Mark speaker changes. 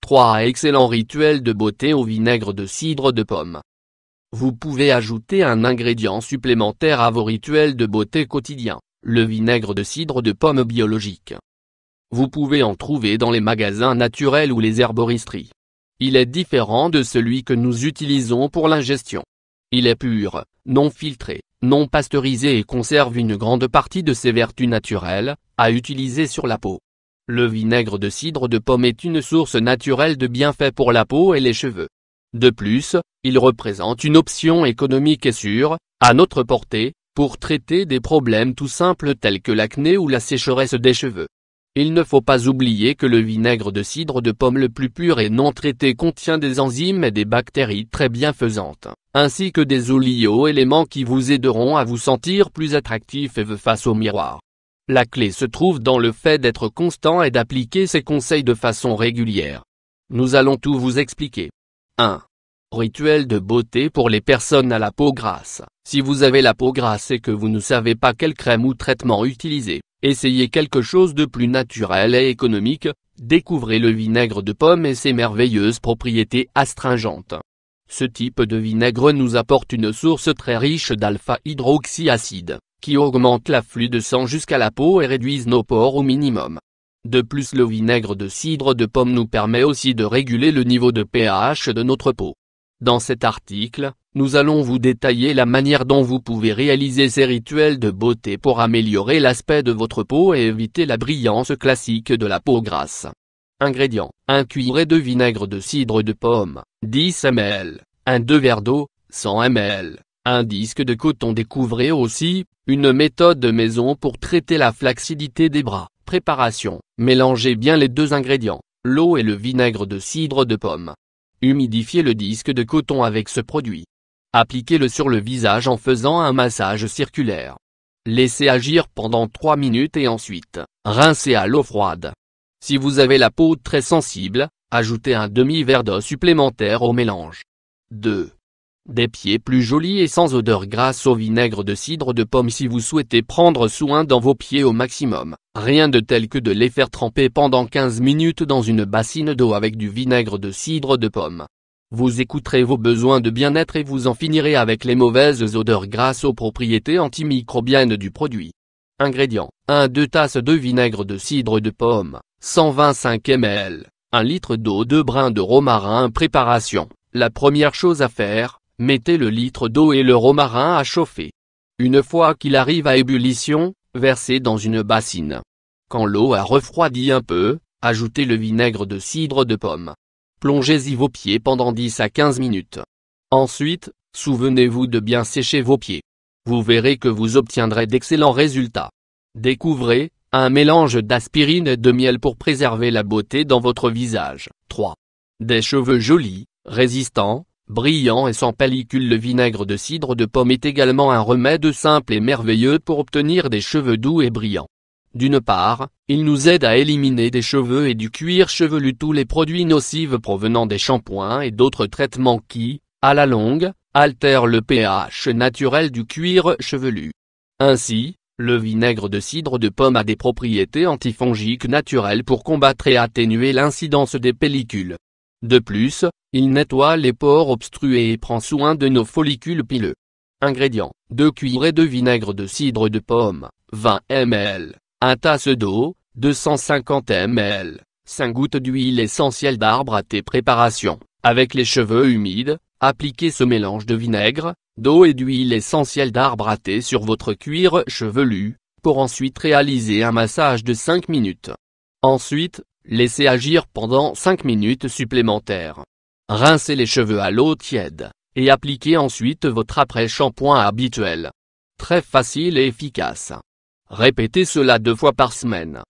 Speaker 1: 3 excellents rituels de beauté au vinaigre de cidre de pomme. Vous pouvez ajouter un ingrédient supplémentaire à vos rituels de beauté quotidiens, le vinaigre de cidre de pomme biologique. Vous pouvez en trouver dans les magasins naturels ou les herboristeries. Il est différent de celui que nous utilisons pour l'ingestion. Il est pur, non filtré, non pasteurisé et conserve une grande partie de ses vertus naturelles, à utiliser sur la peau. Le vinaigre de cidre de pomme est une source naturelle de bienfaits pour la peau et les cheveux. De plus, il représente une option économique et sûre, à notre portée, pour traiter des problèmes tout simples tels que l'acné ou la sécheresse des cheveux. Il ne faut pas oublier que le vinaigre de cidre de pomme le plus pur et non traité contient des enzymes et des bactéries très bienfaisantes, ainsi que des oligo-éléments qui vous aideront à vous sentir plus attractif et face au miroir. La clé se trouve dans le fait d'être constant et d'appliquer ces conseils de façon régulière. Nous allons tout vous expliquer. 1. Rituel de beauté pour les personnes à la peau grasse. Si vous avez la peau grasse et que vous ne savez pas quelle crème ou traitement utiliser, essayez quelque chose de plus naturel et économique, découvrez le vinaigre de pomme et ses merveilleuses propriétés astringentes. Ce type de vinaigre nous apporte une source très riche d'alpha-hydroxyacide, qui augmente l'afflux de sang jusqu'à la peau et réduisent nos pores au minimum. De plus, le vinaigre de cidre de pomme nous permet aussi de réguler le niveau de pH de notre peau. Dans cet article, nous allons vous détailler la manière dont vous pouvez réaliser ces rituels de beauté pour améliorer l'aspect de votre peau et éviter la brillance classique de la peau grasse. Ingrédients: 1 cuillerée de vinaigre de cidre de pomme, 10 ml, 2 verres d'eau, 100 ml, un disque de coton. Découvrez aussi une méthode de maison pour traiter la flacidité des bras. Préparation: mélangez bien les deux ingrédients, l'eau et le vinaigre de cidre de pomme. Humidifiez le disque de coton avec ce produit. Appliquez-le sur le visage en faisant un massage circulaire. Laissez agir pendant 3 minutes et ensuite, rincez à l'eau froide. Si vous avez la peau très sensible, ajoutez un demi-verre d'eau supplémentaire au mélange. 2. Des pieds plus jolis et sans odeur grâce au vinaigre de cidre de pomme. Si vous souhaitez prendre soin dans vos pieds au maximum, rien de tel que de les faire tremper pendant 15 minutes dans une bassine d'eau avec du vinaigre de cidre de pomme. Vous écouterez vos besoins de bien-être et vous en finirez avec les mauvaises odeurs grâce aux propriétés antimicrobiennes du produit. Ingrédients: 2 tasses de vinaigre de cidre de pomme, 125 ml, 1 litre d'eau, 2 brins de romarin. Préparation: la première chose à faire, mettez le litre d'eau et le romarin à chauffer. Une fois qu'il arrive à ébullition, versez dans une bassine. Quand l'eau a refroidi un peu, ajoutez le vinaigre de cidre de pomme. Plongez-y vos pieds pendant 10 à 15 minutes. Ensuite, souvenez-vous de bien sécher vos pieds. Vous verrez que vous obtiendrez d'excellents résultats. Découvrez un mélange d'aspirine et de miel pour préserver la beauté dans votre visage. 3. Des cheveux jolis, résistants, brillants et sans pellicule. Le vinaigre de cidre de pomme est également un remède simple et merveilleux pour obtenir des cheveux doux et brillants. D'une part, il nous aide à éliminer des cheveux et du cuir chevelu tous les produits nocifs provenant des shampoings et d'autres traitements qui, à la longue, altèrent le pH naturel du cuir chevelu. Ainsi, le vinaigre de cidre de pomme a des propriétés antifongiques naturelles pour combattre et atténuer l'incidence des pellicules. De plus, il nettoie les pores obstrués et prend soin de nos follicules pileux. Ingrédients: 2 cuillerées de vinaigre de cidre de pomme, 20 ml, 1 tasse d'eau, 250 ml, 5 gouttes d'huile essentielle d'arbre à thé. Préparation: avec les cheveux humides, appliquez ce mélange de vinaigre, d'eau et d'huile essentielle d'arbre à thé sur votre cuir chevelu, pour ensuite réaliser un massage de 5 minutes. Ensuite, laissez agir pendant 5 minutes supplémentaires. Rincez les cheveux à l'eau tiède, et appliquez ensuite votre après-shampoing habituel. Très facile et efficace. Répétez cela 2 fois par semaine.